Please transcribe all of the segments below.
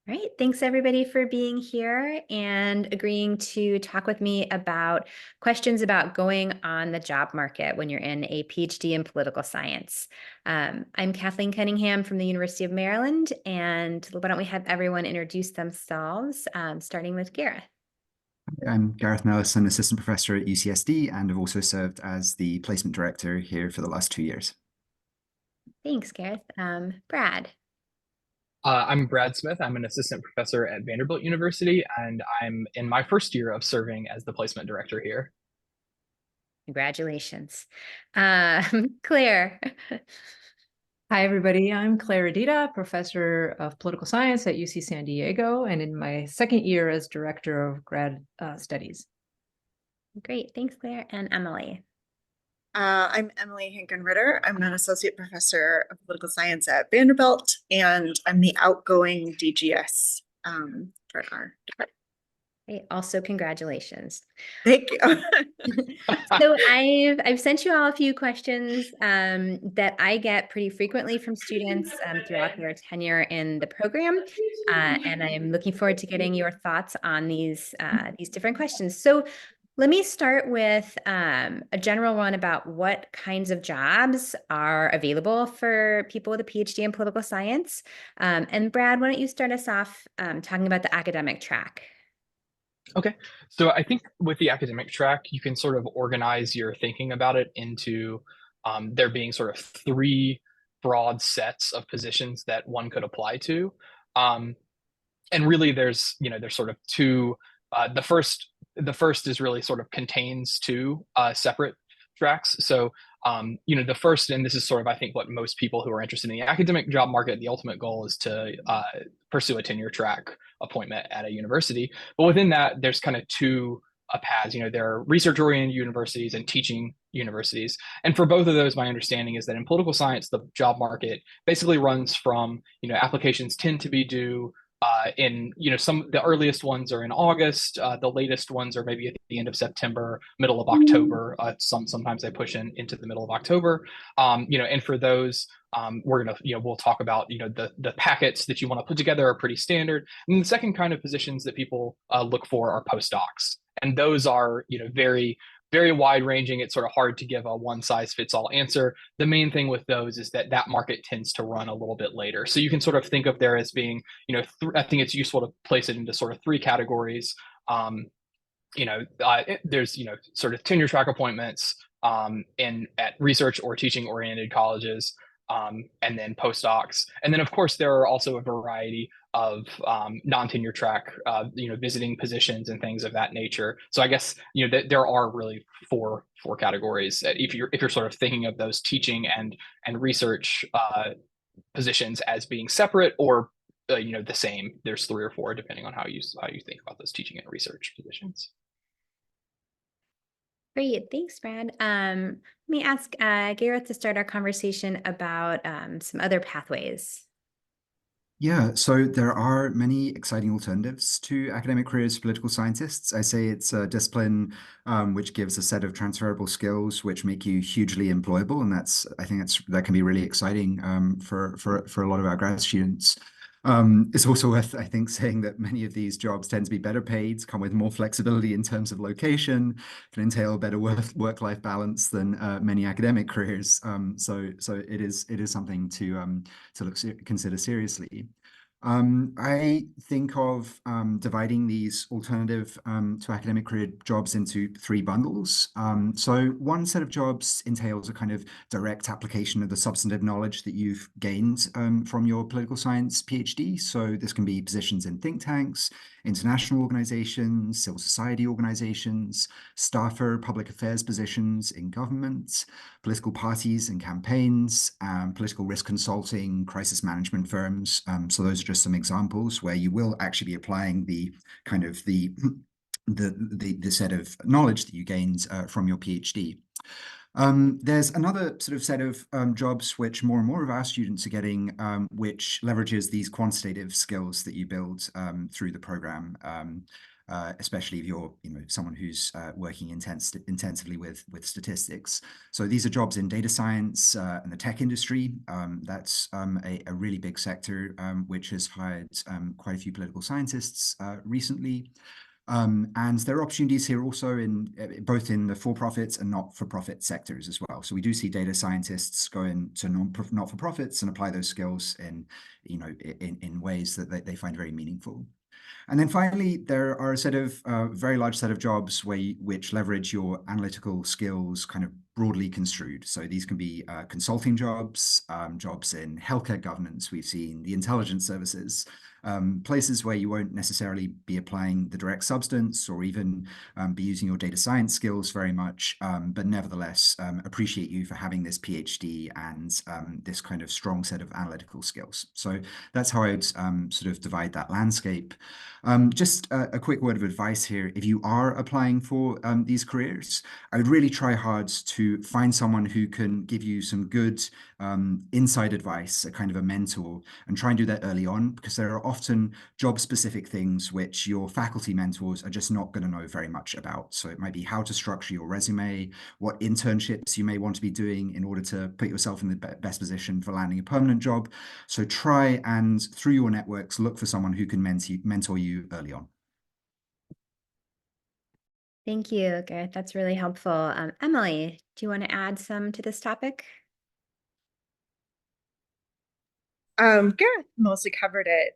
All right, thanks everybody for being here and agreeing to talk with me about questions about going on the job market when you're in a PhD in political science. I'm Kathleen Cunningham from the University of Maryland, and why don't we have everyone introduce themselves, starting with Gareth. I'm Gareth Nellis, an assistant professor at UCSD, and have also served as the placement director here for the last 2 years. Thanks, Gareth. Brad. I'm Brad Smith. I'm an assistant professor at Vanderbilt University, and I'm in my first year of serving as the placement director here. Congratulations. Claire. Hi, everybody. I'm Claire Adida, professor of political science at UC San Diego, and in my second year as director of grad studies. Great. Thanks, Claire. And Emily. I'm Emily Ritter. I'm an associate professor of political science at Vanderbilt, and I'm the outgoing DGS for our department. Great. Also, congratulations. Thank you. So I've sent you all a few questions that I get pretty frequently from students throughout their tenure in the program, and I'm looking forward to getting your thoughts on these different questions. So let me start with a general one about what kinds of jobs are available for people with a PhD in political science. And Brad, why don't you start us off talking about the academic track? Okay, so I think with the academic track, you can sort of organize your thinking about it into there being sort of three broad sets of positions that one could apply to. And really there's sort of two. The first is really sort of contains two separate tracks. So the first, and this is sort of I think what most people who are interested in the academic job market, the ultimate goal is to pursue a tenure track appointment at a university. But within that, there's kind of two paths. There are research-oriented universities and teaching universities. And for both of those, my understanding is that in political science, the job market basically runs from, applications tend to be due the earliest ones are in August, the latest ones are maybe at the end of September, middle of October. Sometimes they push into the middle of October. And for those, we'll talk about the packets that you want to put together are pretty standard. And the second kind of positions that people look for are postdocs, and those are very very wide ranging. It's sort of hard to give a one size fits all answer. The main thing with those is that market tends to run a little bit later. So you can sort of think of there as being, I think it's useful to place it into sort of three categories. There's, sort of tenure track appointments at research or teaching oriented colleges, and then postdocs. And then of course, there are also a variety of non-tenure track, visiting positions and things of that nature. So I guess, there are really four categories if you're sort of thinking of those teaching and research positions as being separate or the same. There's three or four depending on how you think about those teaching and research positions. Great, thanks, Brad. Let me ask Gareth to start our conversation about some other pathways. Yeah, so there are many exciting alternatives to academic careers for political scientists. I say it's a discipline which gives a set of transferable skills which make you hugely employable, and I think that can be really exciting for a lot of our grad students. It's also worth, I think, saying that many of these jobs tend to be better paid, come with more flexibility in terms of location, can entail better work-life balance than many academic careers. So it is something to consider seriously. I think of dividing these alternative to academic career jobs into three bundles. So one set of jobs entails a kind of direct application of the substantive knowledge that you've gained from your political science PhD. So this can be positions in think tanks, international organizations, civil society organizations, staffer public affairs positions in government, political parties and campaigns, political risk consulting, crisis management firms. So those are just some examples where you will actually be applying the kind of the set of knowledge that you gained from your PhD. There's another sort of set of jobs which more and more of our students are getting, which leverages these quantitative skills that you build through the program. especially if you're someone who's working intensively with statistics. So these are jobs in data science and the tech industry. That's a really big sector which has hired quite a few political scientists recently. And there are opportunities here also in both in the for-profit and not-for-profit sectors as well. So we do see data scientists go into not-for-profits and apply those skills in ways that they find very meaningful. And then finally, there are a set of very large set of jobs which leverage your analytical skills kind of broadly construed. So these can be consulting jobs, jobs in healthcare governance. We've seen the intelligence services, places where you won't necessarily be applying the direct substance or even be using your data science skills very much, but nevertheless appreciate you for having this PhD and this kind of strong set of analytical skills. So that's how I'd sort of divide that landscape. Just a quick word of advice here. If you are applying for these careers, I would really try hard to find someone who can give you some good inside advice, a kind of a mentor, and try and do that early on, because there are often job-specific things which your faculty mentors are just not going to know very much about. So it might be how to structure your resume, what internships you may want to be doing in order to put yourself in the best position for landing a permanent job. So try and, through your networks, look for someone who can mentor you early on. Thank you, Gareth. That's really helpful. Emily, do you want to add some to this topic? Gareth mostly covered it.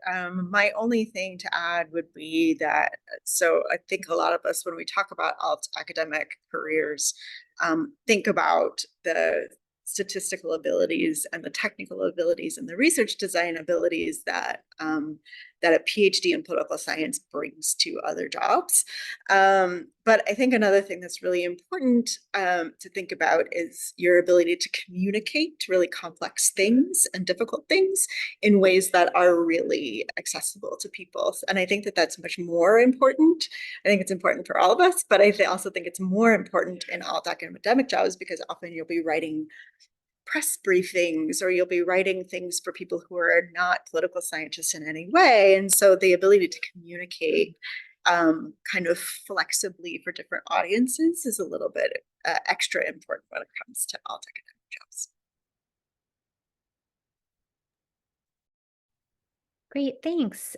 My only thing to add would be that, so I think a lot of us, when we talk about alt academic careers, think about the statistical abilities and the technical abilities and the research design abilities that that a PhD in political science brings to other jobs. But I think another thing that's really important to think about is your ability to communicate really complex things and difficult things in ways that are really accessible to people. And I think that that's much more important. I think it's important for all of us, but I also think it's more important in alt academic jobs, because often you'll be writing press briefings or you'll be writing things for people who are not political scientists in any way. And so the ability to communicate kind of flexibly for different audiences is a little bit extra important when it comes to alt academic jobs. Great, thanks.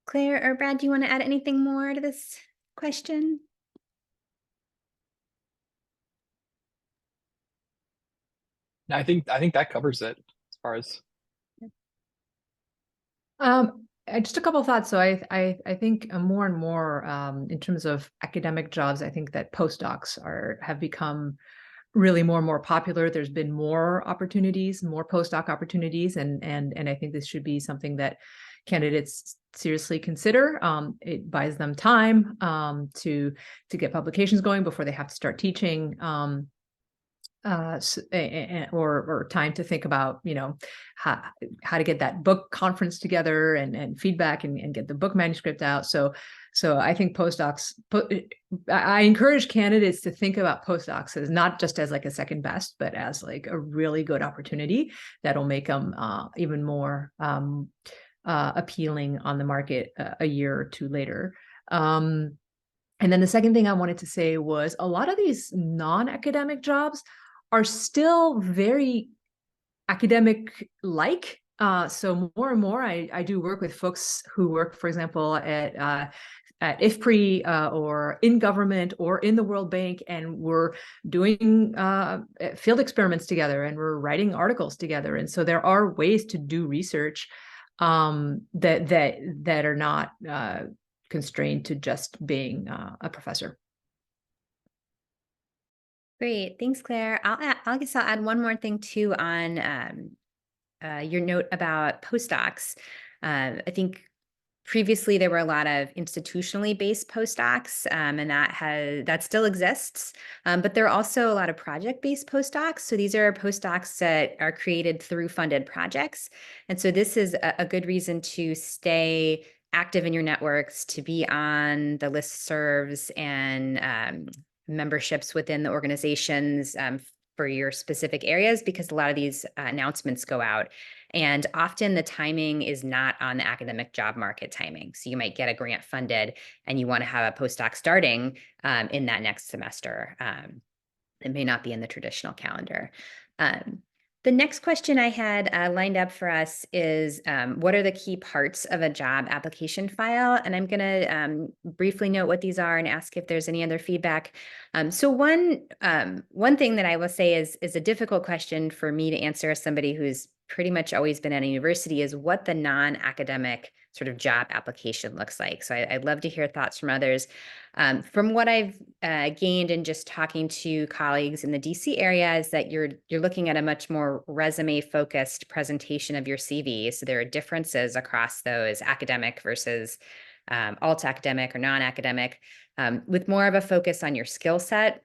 Claire or Brad, do you want to add anything more to this question? I think that covers it as far as. Just a couple of thoughts. So I think more and more in terms of academic jobs, I think that postdocs have become really more and more popular. There's been more opportunities, more postdoc opportunities, and I think this should be something that candidates seriously consider. It buys them time to get publications going before they have to start teaching. Or time to think about, how to get that book conference together and feedback and get the book manuscript out. So I think postdocs, I encourage candidates to think about postdocs as not just as like a second best, but as like a really good opportunity that'll make them even more appealing on the market a year or two later. And then the second thing I wanted to say was a lot of these non-academic jobs are still very academic-like. So more and more, I do work with folks who work, for example, at IFPRI or in government or in the World Bank, and we're doing field experiments together and we're writing articles together. And so there are ways to do research that are not constrained to just being a professor. Great, thanks, Claire. I guess I'll add one more thing too on your note about postdocs. I think previously there were a lot of institutionally based postdocs, and that still exists. But there are also a lot of project-based postdocs. So these are postdocs that are created through funded projects. And so this is a good reason to stay active in your networks, to be on the listservs and memberships within the organizations for your specific areas, because a lot of these announcements go out. And often the timing is not on the academic job market timing. So you might get a grant funded and you want to have a postdoc starting in that next semester. It may not be in the traditional calendar. The next question I had lined up for us is, what are the key parts of a job application file? And I'm going to briefly note what these are and ask if there's any other feedback. So one thing that I will say is a difficult question for me to answer as somebody who's pretty much always been at a university is what the non-academic sort of job application looks like. So I'd love to hear thoughts from others. From what I've gained in just talking to colleagues in the DC area is that you're looking at a much more resume-focused presentation of your CV. So there are differences across those academic versus alt-academic or non-academic, with more of a focus on your skill set.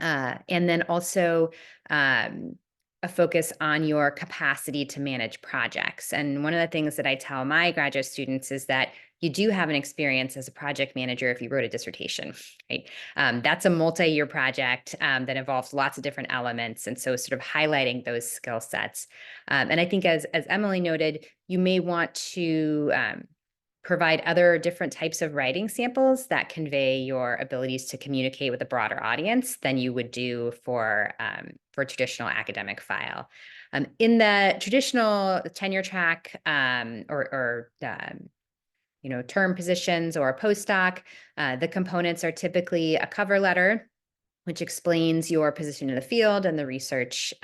And then also a focus on your capacity to manage projects. And one of the things that I tell my graduate students is that you do have an experience as a project manager if you wrote a dissertation, right? That's a multi-year project that involves lots of different elements. And so sort of highlighting those skill sets. And I think as Emily noted, you may want to provide other different types of writing samples that convey your abilities to communicate with a broader audience than you would do for a traditional academic file. In the traditional tenure track or term positions or a postdoc, the components are typically a cover letter, which explains your position in the field and the research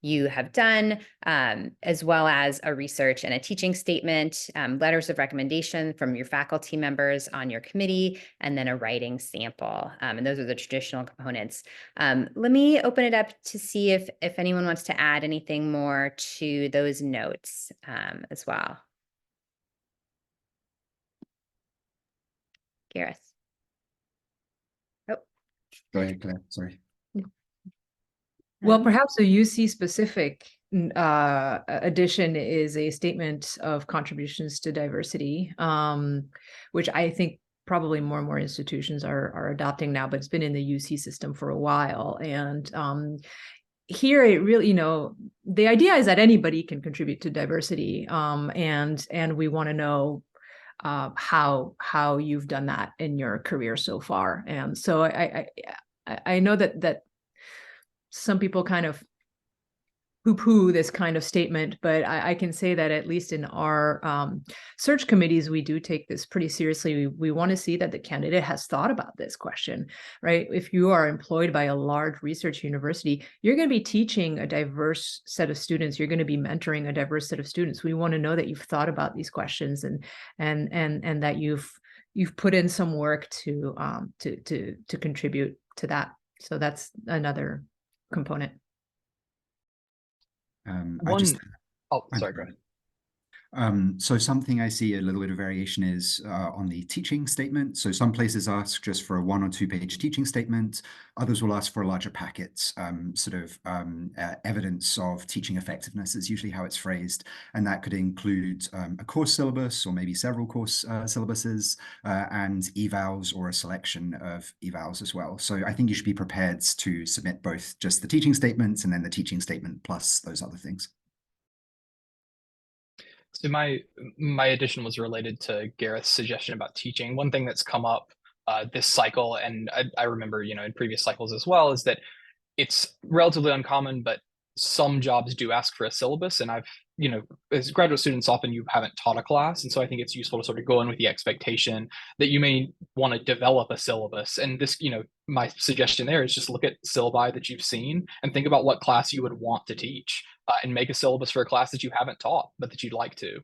you have done, as well as a research and a teaching statement, letters of recommendation from your faculty members on your committee, and then a writing sample. And those are the traditional components. Let me open it up to see if anyone wants to add anything more to those notes as well. Gareth. Oh. Go ahead, Claire. Sorry. Well, perhaps a UC specific addition is a statement of contributions to diversity, which I think probably more and more institutions are adopting now, but it's been in the UC system for a while. And here it really, the idea is that anybody can contribute to diversity, and we want to know how you've done that in your career so far. And so I know that some people kind of poo-poo this kind of statement, but I can say that at least in our search committees, we do take this pretty seriously. We want to see that the candidate has thought about this question, right? If you are employed by a large research university, you're going to be teaching a diverse set of students. You're going to be mentoring a diverse set of students. We want to know that you've thought about these questions and that you've put in some work to contribute to that. So that's another component. Sorry, go ahead. So something I see a little bit of variation is on the teaching statement. So some places ask just for a 1 or 2 page teaching statement. Others will ask for a larger packet, evidence of teaching effectiveness is usually how it's phrased. And that could include a course syllabus or maybe several course syllabuses and evals or a selection of evals as well. So I think you should be prepared to submit both just the teaching statements and then the teaching statement plus those other things. So my addition was related to Gareth's suggestion about teaching. One thing that's come up this cycle, and I remember, in previous cycles as well, is that it's relatively uncommon, but some jobs do ask for a syllabus. And I've, as graduate students, often you haven't taught a class. And so I think it's useful to sort of go in with the expectation that you may want to develop a syllabus. And this, my suggestion there is just look at syllabi that you've seen and think about what class you would want to teach and make a syllabus for a class that you haven't taught, but that you'd like to.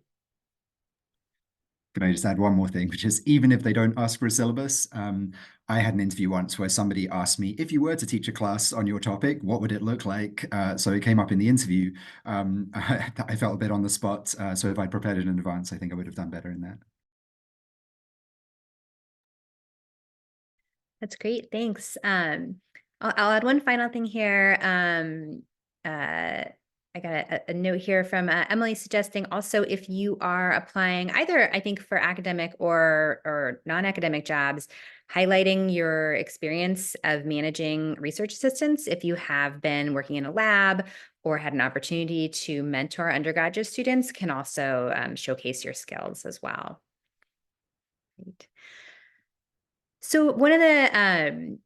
Can I just add one more thing, which is even if they don't ask for a syllabus, I had an interview once where somebody asked me, if you were to teach a class on your topic, what would it look like? So it came up in the interview. I felt a bit on the spot. So if I'd prepared it in advance, I think I would have done better in that. That's great. Thanks. I'll add one final thing here. I got a note here from Emily suggesting also if you are applying either, I think, for academic or non-academic jobs, highlighting your experience of managing research assistants if you have been working in a lab or had an opportunity to mentor undergraduate students can also showcase your skills as well. Great. So one of the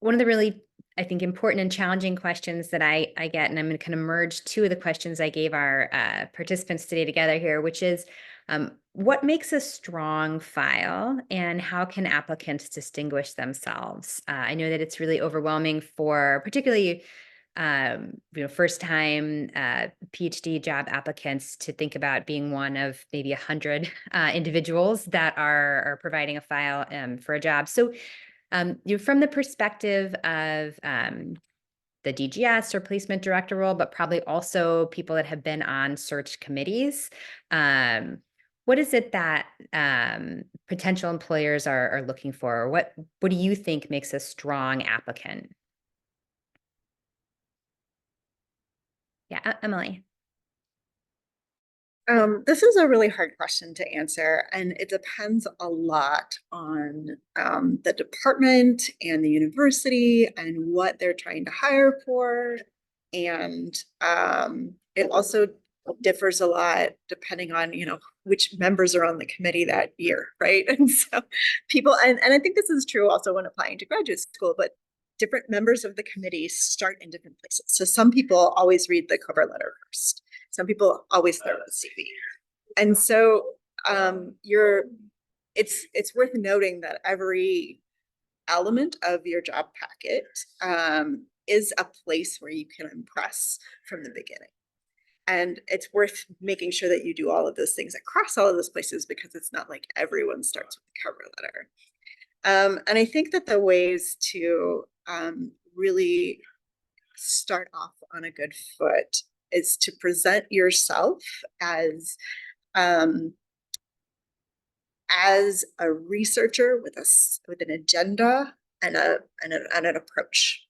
really, I think, important and challenging questions that I get, and I'm going to kind of merge two of the questions I gave our participants today together here, which is what makes a strong file and how can applicants distinguish themselves? I know that it's really overwhelming for particularly first-time PhD job applicants to think about being one of maybe 100 individuals that are providing a file for a job. So from the perspective of the DGS or placement director role, but probably also people that have been on search committees, what is it that potential employers are looking for? What do you think makes a strong applicant? Yeah, Emily. This is a really hard question to answer, and it depends a lot on the department and the university and what they're trying to hire for. And it also differs a lot depending on, which members are on the committee that year, right? And so people, and I think this is true also when applying to graduate school, but different members of the committee start in different places. So some people always read the cover letter first. Some people always start with CV. And so it's worth noting that every element of your job packet is a place where you can impress from the beginning. And it's worth making sure that you do all of those things across all of those places, because it's not like everyone starts with the cover letter. And I think that the ways to really start off on a good foot is to present yourself as a researcher with an agenda and an approach.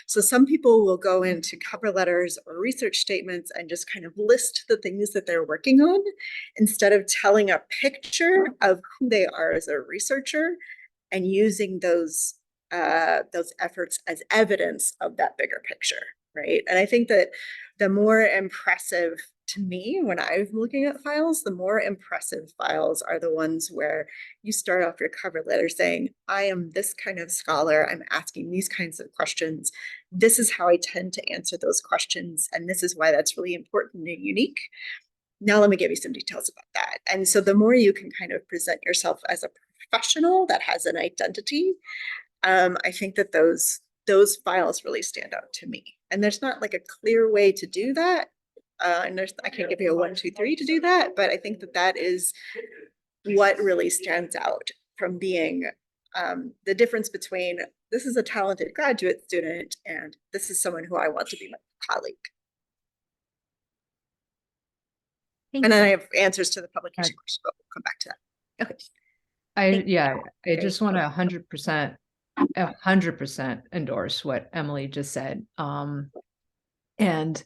So some people will go into cover letters or research statements and just kind of list the things that they're working on instead of telling a picture of who they are as a researcher and using those efforts as evidence of that bigger picture, right? And I think that the more impressive, to me, when I'm looking at files, the more impressive files are the ones where you start off your cover letter saying, I am this kind of scholar, I'm asking these kinds of questions, this is how I tend to answer those questions, and this is why that's really important and unique. Now let me give you some details about that. And so the more you can kind of present yourself as a professional that has an identity, I think that those files really stand out to me. And there's not like a clear way to do that. And I can't give you a 1, 2, 3 to do that, but I think that is what really stands out from being the difference between this is a talented graduate student and this is someone who I want to be my colleague. And then I have answers to the publication question, but we'll come back to that. Okay. I just want to 100% endorse what Emily just said. And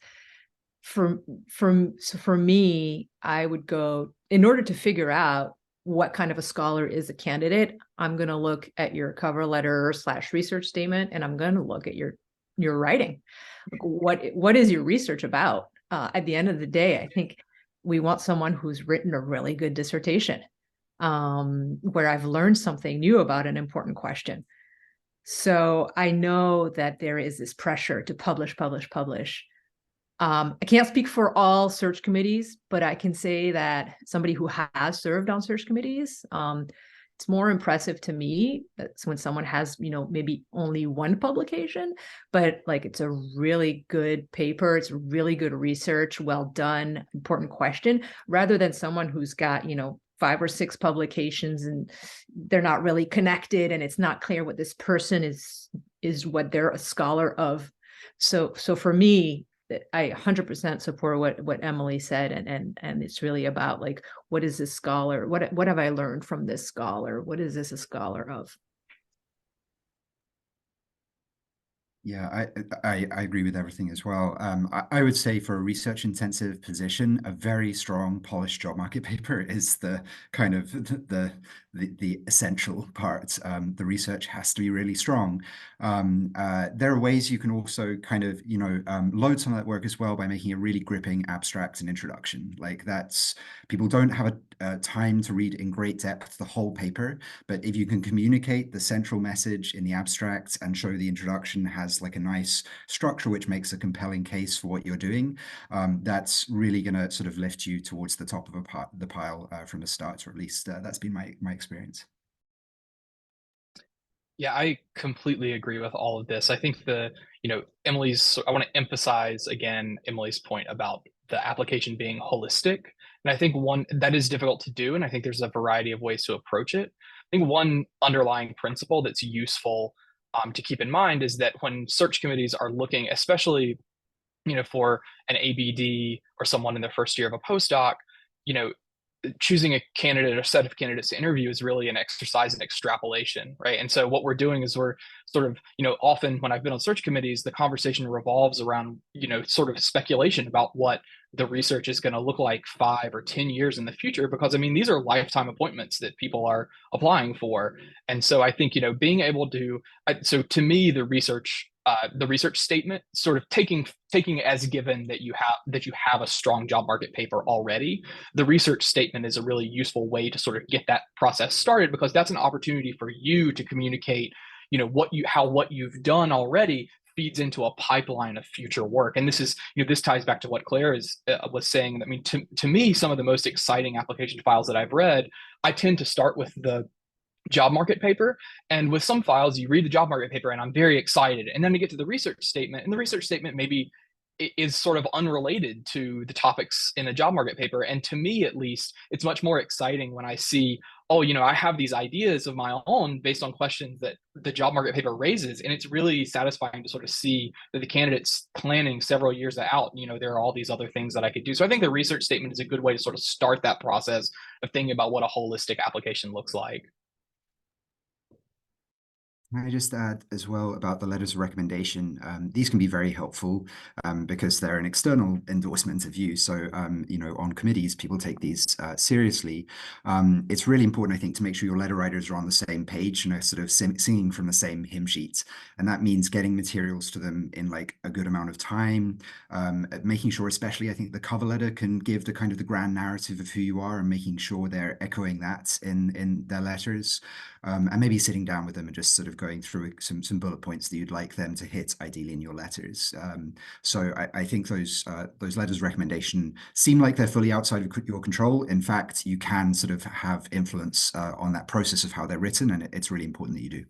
for me, I would go, in order to figure out what kind of a scholar is a candidate, I'm going to look at your cover letter / research statement, and I'm going to look at your writing. What is your research about? At the end of the day, I think we want someone who's written a really good dissertation, where I've learned something new about an important question. So I know that there is this pressure to publish. I can't speak for all search committees, but I can say that somebody who has served on search committees, it's more impressive to me that's when someone has, maybe only one publication, but like it's a really good paper, it's really good research, well done, important question, rather than someone who's got, 5 or 6 publications and they're not really connected and it's not clear what this person is what they're a scholar of. So for me, I 100% support what Emily said, and it's really about like, what is this scholar? What have I learned from this scholar? What is this a scholar of? Yeah, I agree with everything as well. I would say for a research intensive position, a very strong polished job market paper is the kind of the essential part. The research has to be really strong. There are ways you can also kind of, load some of that work as well by making a really gripping abstract and introduction. Like people don't have a time to read in great depth the whole paper, but if you can communicate the central message in the abstract and show the introduction has like a nice structure which makes a compelling case for what you're doing, that's really going to sort of lift you towards the top of the pile from the start, or at least that's been my experience. Yeah, I completely agree with all of this. I think Emily's, I want to emphasize again Emily's point about the application being holistic. And I think one that is difficult to do. And I think there's a variety of ways to approach it. I think one underlying principle that's useful to keep in mind is that when search committees are looking, especially, for an ABD or someone in their first year of a postdoc, you know, choosing a candidate or set of candidates to interview is really an exercise in extrapolation, right? And so what we're doing is we're sort of, often when I've been on search committees, the conversation revolves around, sort of speculation about what the research is going to look like 5 or 10 years in the future, because I mean, these are lifetime appointments that people are applying for. And so I think, being able to, so to me, the research statement, sort of taking as given that you have a strong job market paper already, the research statement is a really useful way to sort of get that process started, because that's an opportunity for you to communicate, what you've done already feeds into a pipeline of future work. And this ties back to what Claire was saying. I mean, to me, some of the most exciting application files that I've read, I tend to start with the job market paper. And with some files, you read the job market paper and I'm very excited. And then we get to the research statement, and the research statement maybe is sort of unrelated to the topics in a job market paper. And to me, at least, it's much more exciting when I see, oh, I have these ideas of my own based on questions that the job market paper raises. And it's really satisfying to sort of see that the candidate's planning several years out. There are all these other things that I could do. So I think the research statement is a good way to sort of start that process of thinking about what a holistic application looks like. Can I just add as well about the letters of recommendation? These can be very helpful because they're an external endorsement of you. So, on committees, people take these seriously. It's really important, I think, to make sure your letter writers are on the same page and are sort of singing from the same hymn sheet. And that means getting materials to them in like a good amount of time, making sure, especially, I think the cover letter can give the kind of the grand narrative of who you are, and making sure they're echoing that in their letters. And maybe sitting down with them and just sort of going through some bullet points that you'd like them to hit, ideally in your letters. So I think those letters of recommendation seem like they're fully outside of your control. In fact, you can sort of have influence on that process of how they're written, and it's really important that you do.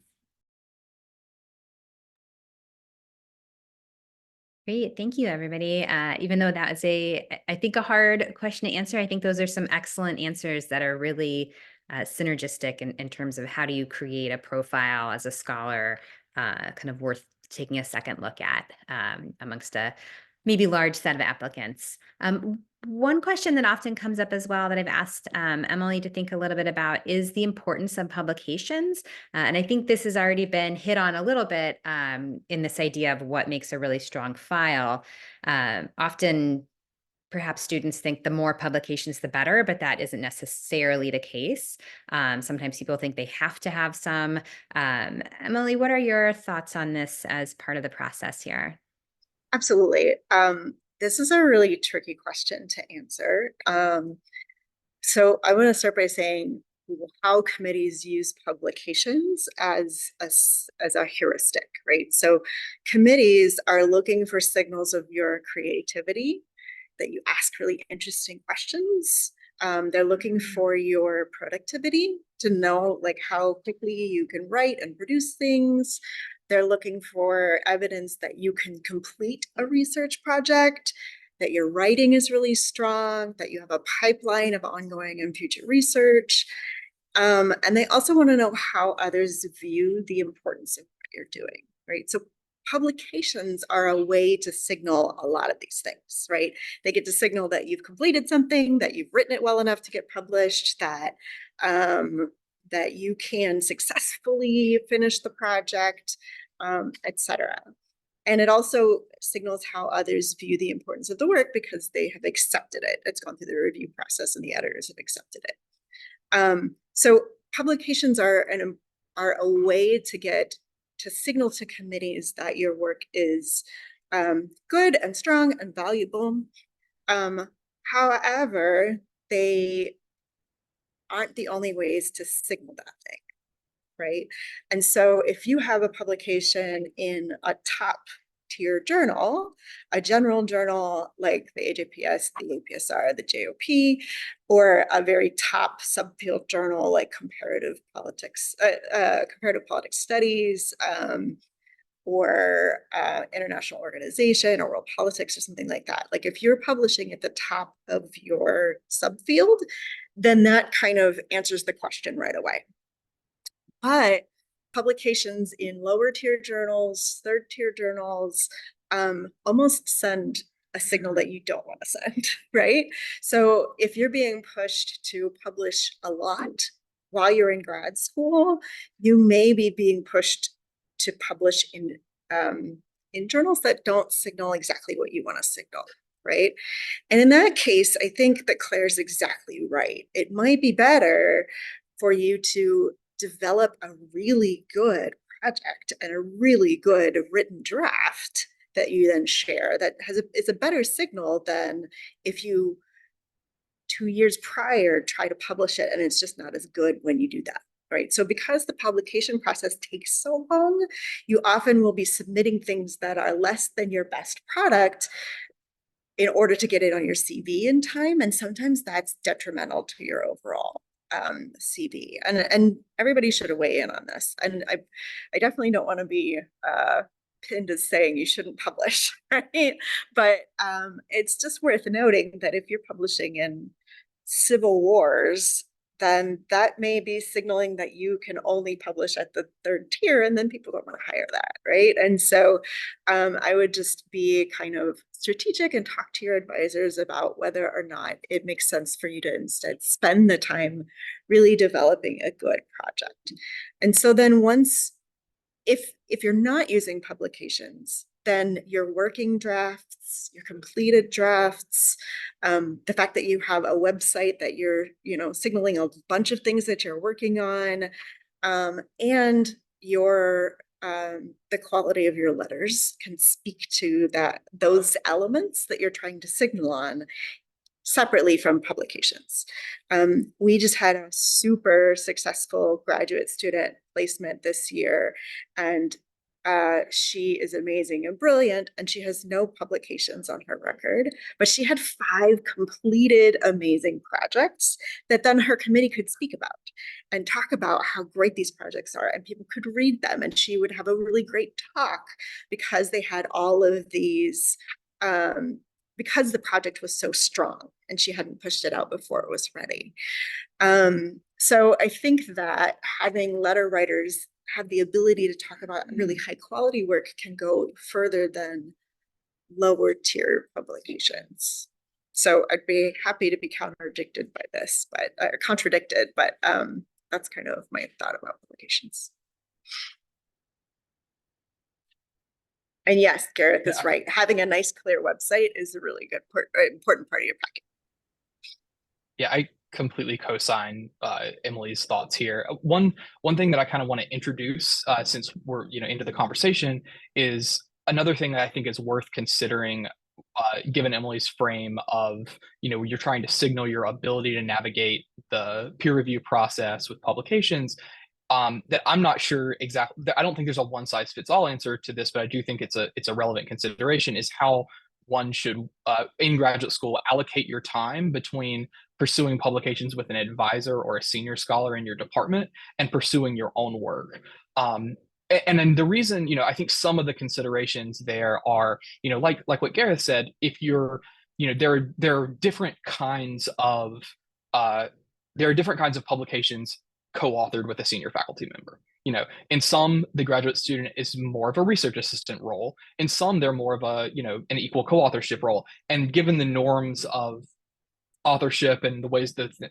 Great. Thank you, everybody. Even though that was I think a hard question to answer, I think those are some excellent answers that are really synergistic in terms of how do you create a profile as a scholar kind of worth taking a second look at amongst a maybe large set of applicants. One question that often comes up as well that I've asked Emily to think a little bit about is the importance of publications. And I think this has already been hit on a little bit in this idea of what makes a really strong file. Often, perhaps students think the more publications, the better, but that isn't necessarily the case. Sometimes people think they have to have some. Emily, what are your thoughts on this as part of the process here? Absolutely. This is a really tricky question to answer. So I want to start by saying how committees use publications as a heuristic, right? So committees are looking for signals of your creativity, that you ask really interesting questions. They're looking for your productivity, to know like how quickly you can write and produce things. They're looking for evidence that you can complete a research project, that your writing is really strong, that you have a pipeline of ongoing and future research. And they also want to know how others view the importance of what you're doing, right? So publications are a way to signal a lot of these things, right? They get to signal that you've completed something, that you've written it well enough to get published, that that you can successfully finish the project, etc. And it also signals how others view the importance of the work because they have accepted it. It's gone through the review process and the editors have accepted it. So publications are a way to signal to committees that your work is good and strong and valuable. However, they aren't the only ways to signal that thing, right? And so if you have a publication in a top tier journal, a general journal like the AJPS, the APSR, the JOP, or a very top subfield journal like comparative politics studies, or international organization or world politics or something like that. Like if you're publishing at the top of your subfield, then that kind of answers the question right away. But publications in lower tier journals, third tier journals, almost send a signal that you don't want to send, right? So if you're being pushed to publish a lot while you're in grad school, you may be being pushed to publish in journals that don't signal exactly what you want to signal, right? And in that case, I think that Claire's exactly right. It might be better for you to develop a really good project and a really good written draft that you then share that is a better signal than if you 2 years prior try to publish it and it's just not as good when you do that. Right. So because the publication process takes so long, you often will be submitting things that are less than your best product in order to get it on your CV in time. And sometimes that's detrimental to your overall CV. And everybody should weigh in on this. And I definitely don't want to be pinned as saying you shouldn't publish, right? But it's just worth noting that if you're publishing in civil wars, then that may be signaling that you can only publish at the third tier and then people don't want to hire that, right? And so I would just be kind of strategic and talk to your advisors about whether or not it makes sense for you to instead spend the time really developing a good project. And so then if you're not using publications, then your working drafts, your completed drafts, the fact that you have a website that you're, signaling a bunch of things that you're working on, and the quality of your letters can speak to those elements that you're trying to signal on separately from publications. We just had a super successful graduate student placement this year, and she is amazing and brilliant, and she has no publications on her record, but she had 5 completed amazing projects that then her committee could speak about and talk about how great these projects are, and people could read them, and she would have a really great talk because they had all of these because the project was so strong and she hadn't pushed it out before it was ready. So I think that having letter writers have the ability to talk about really high quality work can go further than lower tier publications. So I'd be happy to be contradicted by this, but that's kind of my thought about publications. And yes, Gareth is right. Having a nice, clear website is a really good important part of your packet. Yeah, I completely co-sign Emily's thoughts here. One thing that I kind of want to introduce, since we're into the conversation, is another thing that I think is worth considering, given Emily's frame of you're trying to signal your ability to navigate the peer review process with publications. That I'm not sure exactly. I don't think there's a one size fits all answer to this, but I do think it's a relevant consideration, is how one should in graduate school allocate your time between pursuing publications with an advisor or a senior scholar in your department and pursuing your own work. And then the reason, I think some of the considerations there are, like what Gareth said, if you're, there are different kinds of publications co-authored with a senior faculty member. In some, the graduate student is more of a research assistant role. In some, they're more of a, an equal co-authorship role. And given the norms of authorship and the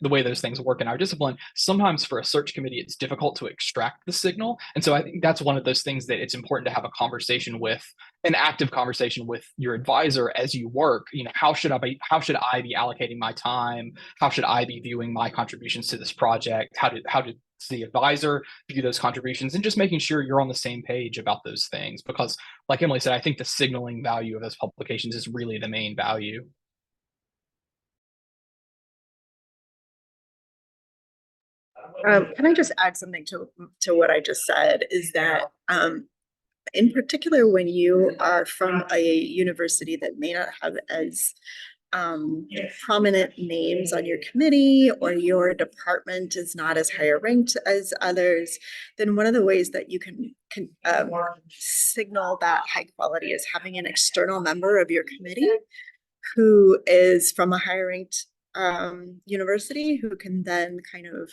way those things work in our discipline, sometimes for a search committee, it's difficult to extract the signal. And so I think that's one of those things that it's important to have a conversation with, an active conversation with your advisor as you work. You know, how should I be allocating my time? How should I be viewing my contributions to this project? How does the advisor view those contributions, and just making sure you're on the same page about those things. Because like Emily said, I think the signaling value of those publications is really the main value. Can I just add something to what I just said? Is that in particular, when you are from a university that may not have as prominent names on your committee, or your department is not as higher ranked as others, then one of the ways that you can signal that high quality is having an external member of your committee who is from a higher ranked university, who can then kind of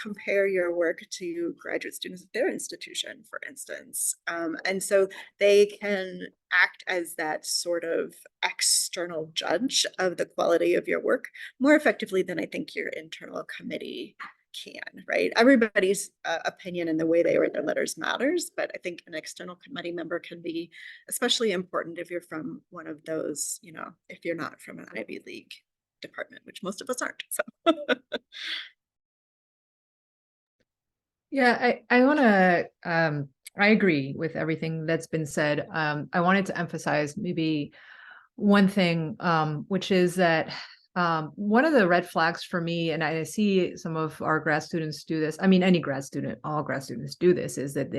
compare your work to graduate students at their institution, for instance. And so they can act as that sort of external judge of the quality of your work more effectively than I think your internal committee can, right? Everybody's opinion and the way they write their letters matters, but I think an external committee member can be especially important if you're from one of those, you know, if you're not from an Ivy League department, which most of us aren't. So Yeah, I want to, I agree with everything that's been said. I wanted to emphasize maybe one thing, which is that one of the red flags for me, and I see some of our grad students do this. I mean, any grad student, all grad students do this, is that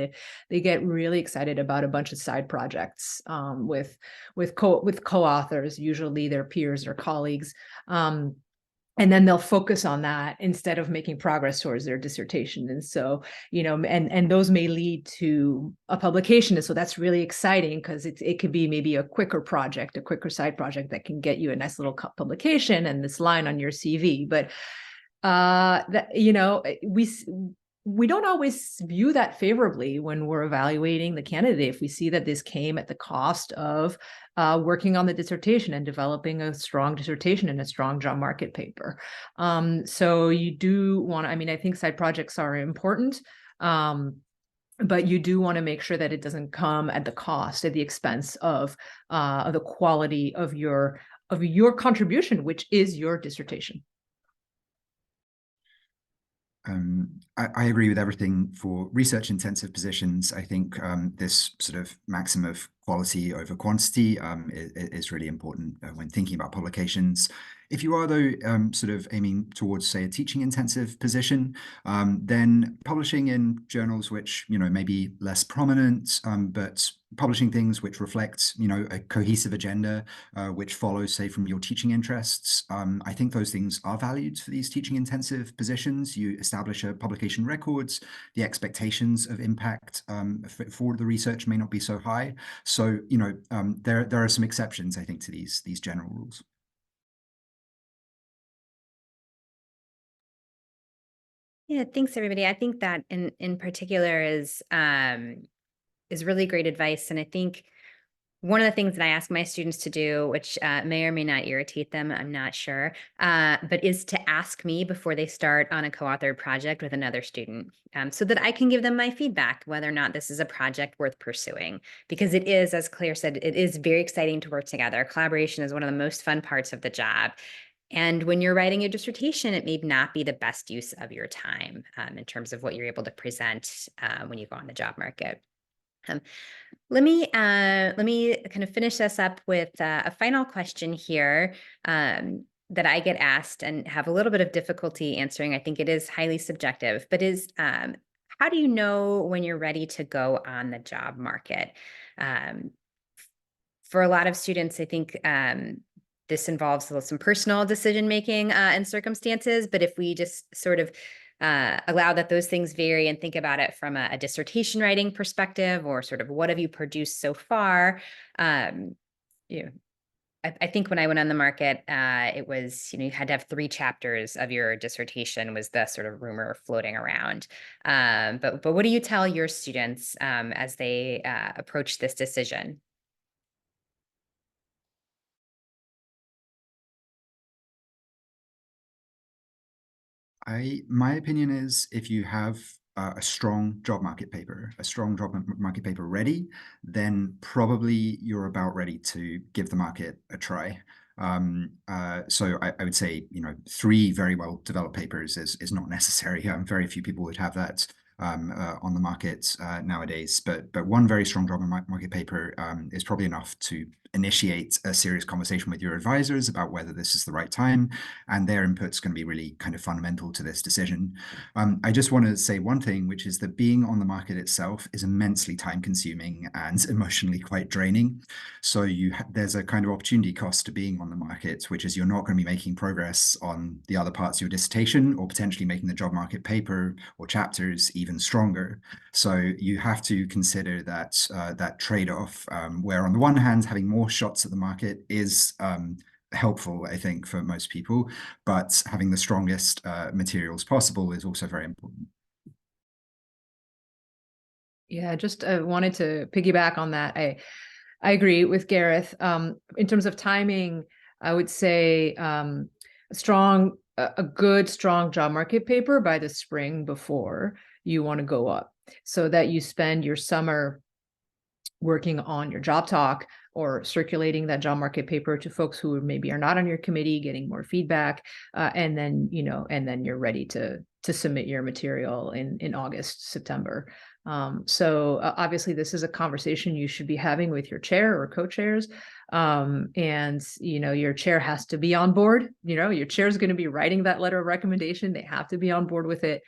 they get really excited about a bunch of side projects with co-authors, usually their peers or colleagues. And then they'll focus on that instead of making progress towards their dissertation. And so, you know, and those may lead to a publication. And so that's really exciting, because it could be maybe a quicker project, a quicker side project that can get you a nice little publication and this line on your CV. But that, you know, we don't always view that favorably when we're evaluating the candidate. If we see that this came at the cost of working on the dissertation and developing a strong dissertation and a strong job market paper. So you do want to, I mean, I think side projects are important, but you do want to make sure that it doesn't come at the cost, at the expense of the quality of your contribution, which is your dissertation. I agree with everything. For research-intensive positions, I think this sort of maxim of quality over quantity is really important when thinking about publications. If you are, though, sort of aiming towards, say, a teaching-intensive position, then publishing in journals which, you know, may be less prominent, but publishing things which reflect, you know, a cohesive agenda, which follows, say, from your teaching interests. I think those things are valued for these teaching-intensive positions. You establish a publication records, the expectations of impact for the research may not be so high. So, you know, there are some exceptions, I think, to these general rules. Yeah, thanks everybody. I think that in particular is really great advice. And I think one of the things that I ask my students to do, which may or may not irritate them, I'm not sure, but is to ask me before they start on a co-authored project with another student, so that I can give them my feedback, whether or not this is a project worth pursuing. Because it is, as Claire said, it is very exciting to work together. Collaboration is one of the most fun parts of the job. And when you're writing a dissertation, it may not be the best use of your time in terms of what you're able to present when you go on the job market. Let me kind of finish this up with a final question here that I get asked and have a little bit of difficulty answering. I think it is highly subjective, but is how do you know when you're ready to go on the job market? For a lot of students, I think this involves some personal decision-making and circumstances, but if we just sort of allow that those things vary and think about it from a dissertation writing perspective, or sort of what have you produced so far, you know, I think when I went on the market, it was, you know, you had to have 3 chapters of your dissertation was the sort of rumor floating around. But what do you tell your students as they approach this decision? My opinion is if you have a strong job market paper, ready, then probably you're about ready to give the market a try. So I would say, 3 very well developed papers is not necessary. Very few people would have that on the market nowadays, but one very strong job market paper is probably enough to initiate a serious conversation with your advisors about whether this is the right time, and their input's going to be really kind of fundamental to this decision. I just want to say one thing, which is that being on the market itself is immensely time-consuming and emotionally quite draining. So there's a kind of opportunity cost to being on the market, which is you're not going to be making progress on the other parts of your dissertation, or potentially making the job market paper or chapters even stronger. So you have to consider that trade-off, where on the one hand, having more shots at the market is helpful, I think, for most people, but having the strongest materials possible is also very important. Yeah, just wanted to piggyback on that. I agree with Gareth. In terms of timing, I would say a good strong job market paper by the spring before you want to go up, so that you spend your summer working on your job talk or circulating that job market paper to folks who maybe are not on your committee, getting more feedback, and then you're ready to submit your material in August, September. So obviously this is a conversation you should be having with your chair or co-chairs, and your chair has to be on board. Your chair is going to be writing that letter of recommendation. They have to be on board with it.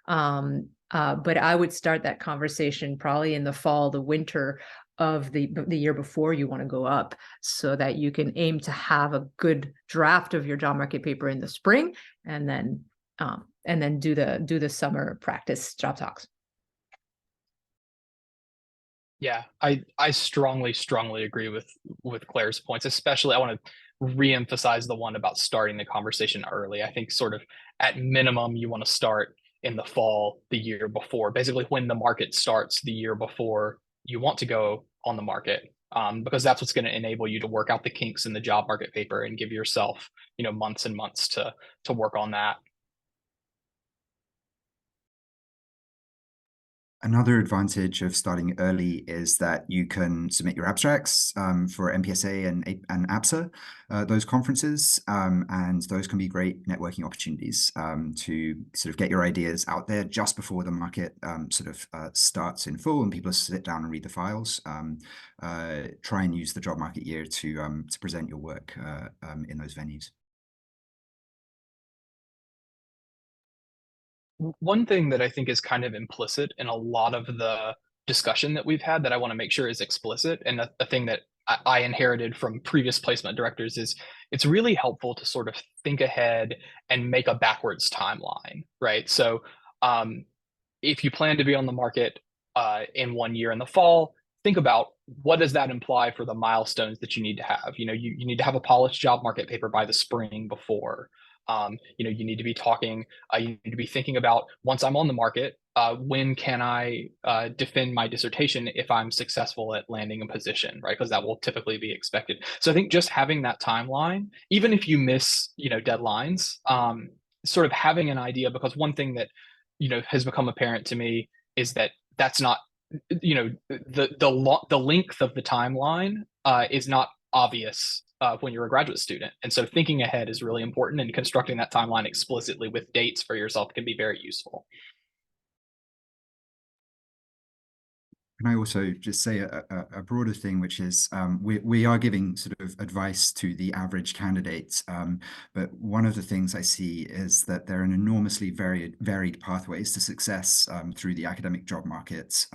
But I would start that conversation probably in the fall, the winter of the year before you want to go up, so that you can aim to have a good draft of your job market paper in the spring, and then do the summer practice job talks. Yeah, I strongly agree with Claire's points. Especially, I want to reemphasize the one about starting the conversation early. I think sort of at minimum you want to start in the fall the year before, basically when the market starts the year before you want to go on the market, because that's what's going to enable you to work out the kinks in the job market paper and give yourself months and months to work on that. Another advantage of starting early is that you can submit your abstracts for MPSA and APSA, those conferences, and those can be great networking opportunities to sort of get your ideas out there just before the market starts in full and people sit down and read the files. Try and use the job market year to present your work in those venues. One thing that I think is kind of implicit in a lot of the discussion that we've had that I want to make sure is explicit, and a thing that I inherited from previous placement directors, is it's really helpful to sort of think ahead and make a backwards timeline, right? So if you plan to be on the market in 1 year in the fall, think about what does that imply for the milestones that you need to have. You need to have a polished job market paper by the spring before. You need to be talking, you need to be thinking about, once I'm on the market, when can I defend my dissertation if I'm successful at landing a position, right? Because that will typically be expected. So I think just having that timeline, even if you miss, deadlines, sort of having an idea, because one thing that, has become apparent to me is that that's not, the length of the timeline is not obvious when you're a graduate student. And so thinking ahead is really important, and constructing that timeline explicitly with dates for yourself can be very useful. Can I also just say a broader thing, which is we are giving sort of advice to the average candidates, but one of the things I see is that there are an enormously varied pathways to success through the academic job market.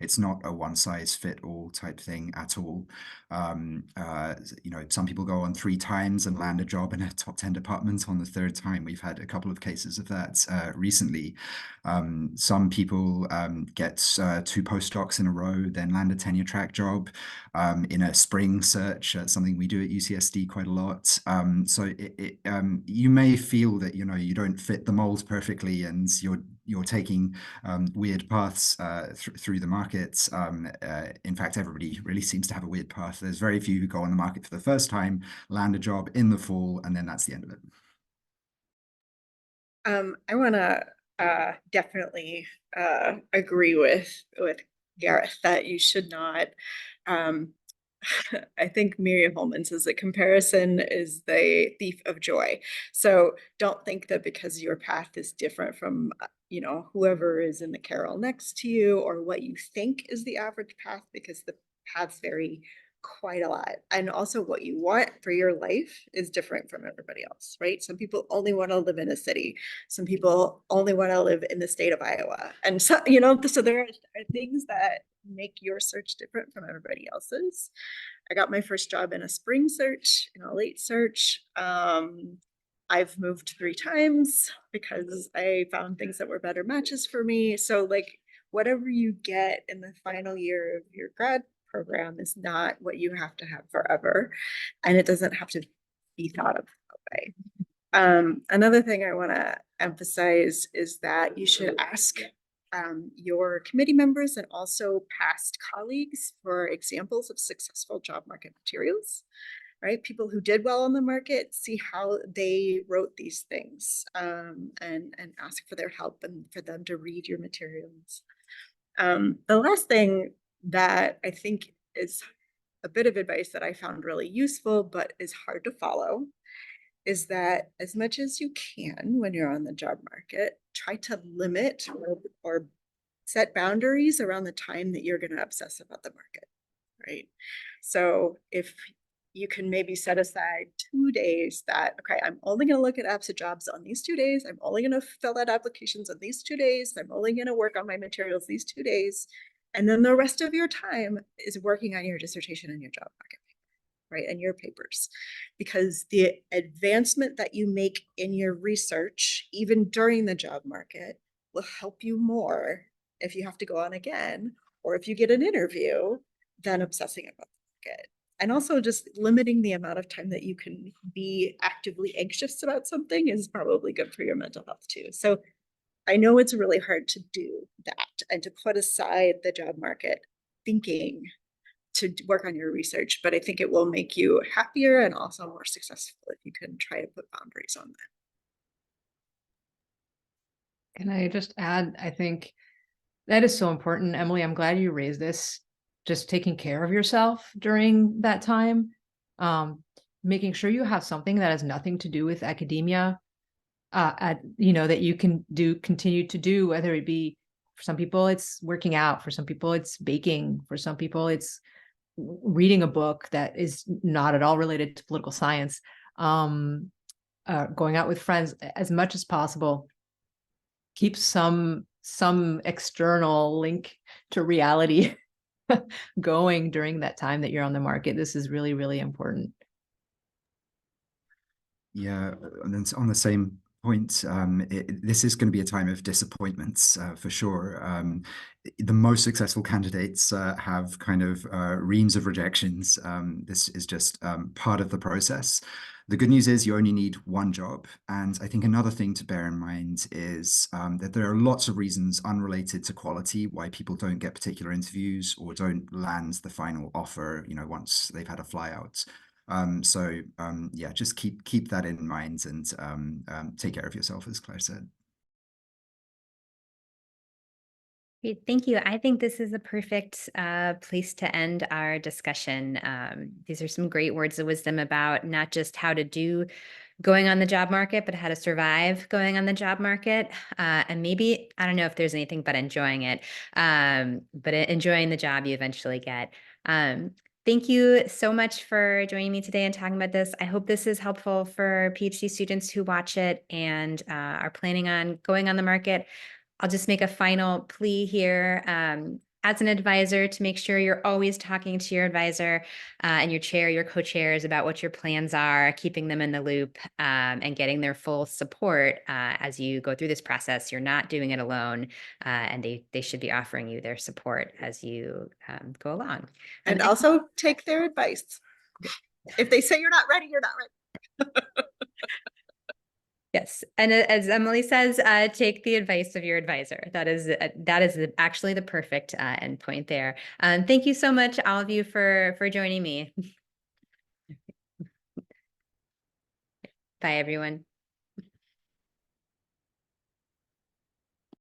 It's not a one-size-fit-all type thing at all. Some people go on 3 times and land a job in a top 10 department on the 3rd time. We've had a couple of cases of that recently. Some people get 2 postdocs in a row, then land a tenure track job in a spring search, something we do at UCSD quite a lot. So you may feel that you don't fit the mold perfectly, and you're taking weird paths through the markets. In fact, everybody really seems to have a weird path. There's very few who go on the market for the first time, land a job in the fall, and then that's the end of it. I want to definitely agree with Gareth that you should not. I think Miriam Holman says that comparison is the thief of joy. So don't think that because your path is different from whoever is in the carrel next to you, or what you think is the average path, because the paths vary quite a lot. And also what you want for your life is different from everybody else, right? Some people only want to live in a city. Some people only want to live in the state of Iowa. And so, so there are things that make your search different from everybody else's. I got my first job in a spring search, in a late search. I've moved 3 times because I found things that were better matches for me. So like whatever you get in the final year of your grad program is not what you have to have forever. And it doesn't have to be thought of that way. Another thing I want to emphasize is that you should ask your committee members and also past colleagues for examples of successful job market materials, right? People who did well on the market, see how they wrote these things, and ask for their help and for them to read your materials. The last thing that I think is a bit of advice that I found really useful, but is hard to follow, is that as much as you can when you're on the job market, try to limit or set boundaries around the time that you're going to obsess about the market, right? So if you can maybe set aside 2 days that, okay, I'm only going to look at apps and jobs on these 2 days. I'm only going to fill out applications on these 2 days. I'm only going to work on my materials these 2 days. And then the rest of your time is working on your dissertation and your job market, right? And your papers, because the advancement that you make in your research, even during the job market, will help you more if you have to go on again, or if you get an interview, than obsessing about the market. And also just limiting the amount of time that you can be actively anxious about something is probably good for your mental health too. So I know it's really hard to do that and to put aside the job market thinking to work on your research, but I think it will make you happier and also more successful if you can try to put boundaries on that. Can I just add, I think that is so important. Emily, I'm glad you raised this. Just taking care of yourself during that time, making sure you have something that has nothing to do with academia, that you can continue to do, whether it be, for some people it's working out, for some people it's baking, for some people it's reading a book that is not at all related to political science, going out with friends. As much as possible, keep some external link to reality going during that time that you're on the market. This is really, really important. Yeah, and then on the same point, this is going to be a time of disappointments for sure. The most successful candidates have kind of reams of rejections. This is just part of the process. The good news is you only need one job. And I think another thing to bear in mind is that there are lots of reasons unrelated to quality why people don't get particular interviews or don't land the final offer, once they've had a flyout. Yeah, just keep that in mind and take care of yourself, as Claire said. Great, thank you. I think this is a perfect place to end our discussion. These are some great words of wisdom about not just how to do going on the job market, but how to survive going on the job market. And maybe, I don't know if there's anything but enjoying it, but enjoying the job you eventually get. Thank you so much for joining me today and talking about this. I hope this is helpful for PhD students who watch it and are planning on going on the market. I'll just make a final plea here as an advisor to make sure you're always talking to your advisor and your chair, your co-chairs about what your plans are, keeping them in the loop and getting their full support as you go through this process. You're not doing it alone, and they should be offering you their support as you go along. And also take their advice. If they say you're not ready, you're not ready. Yes, and as Emily says, take the advice of your advisor. That is actually the perfect endpoint there. Thank you so much, all of you, for joining me. Bye, everyone.